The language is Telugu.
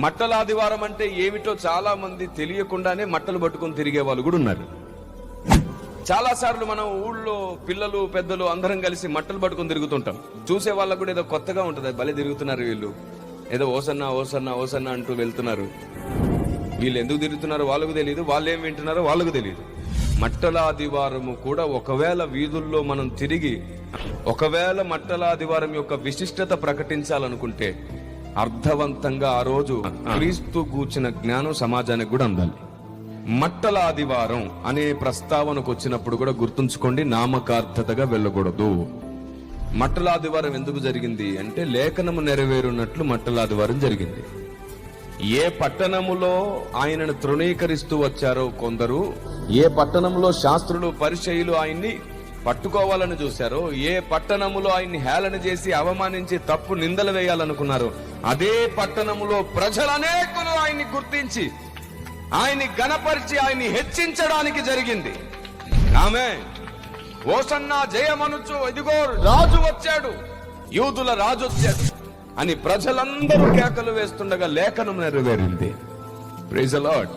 మట్టల ఆదివారం అంటే ఏమిటో చాలా మంది తెలియకుండానే మట్టలు పట్టుకొని తిరిగే వాళ్ళు కూడా ఉన్నారు. చాలా సార్లు మనం ఊళ్ళో పిల్లలు పెద్దలు అందరం కలిసి మట్టలు పట్టుకొని తిరుగుతుంటాం. చూసే వాళ్ళకు కూడా ఏదో కొత్తగా ఉంటుంది, భలే తిరుగుతున్నారు వీళ్ళు, ఏదో ఓసన్నా ఓసన్నా ఓసన్నా అంటూ వెళ్తున్నారు. వీళ్ళు ఎందుకు తిరుగుతున్నారో వాళ్ళకు తెలియదు, వాళ్ళు ఏం వింటున్నారో వాళ్ళకు తెలియదు. మట్టల ఆదివారము కూడా ఒకవేళ వీధుల్లో మనం తిరిగి ఒకవేళ మట్టల ఆదివారం యొక్క విశిష్టత ప్రకటించాలనుకుంటే అర్థవంతంగా ఆ రోజు క్రీస్తు గూర్చిన జ్ఞానం సమాజానికి కూడా అందాలి. మట్టల ఆదివారం అనే ప్రస్తావనకు వచ్చినప్పుడు కూడా గుర్తుంచుకోండి, నామకార్థతగా వెళ్ళకూడదు. మట్టల ఆదివారం ఎందుకు జరిగింది అంటే లేఖనము నెరవేరున్నట్లు మట్టల ఆదివారం జరిగింది. ఏ పట్టణములో ఆయనను తృణీకరిస్తూ వచ్చారో కొందరు, ఏ పట్టణంలో శాస్త్రులు పరిచయులు ఆయన్ని పట్టుకోవాలని చూశారో, ఏ పట్టణములో ఆయన్ని హేళన చేసి అవమానించి తప్పు నిందలు వేయాలనుకున్నారో, అదే పట్టణములో ప్రజలనేకులు ఆయన్ని గుర్తించి ఆయన్ని గణపరిచి ఆయన్ని హెచ్చించడానికి జరిగింది. ఆమె ఓసన్నా జయమనుచు ఇదిగో రాజు వచ్చాడు, యూదుల రాజు వచ్చాడు అని ప్రజలందరూ కేకలు వేస్తుండగా లేఖనం నెరవేరింది. Praise the lord.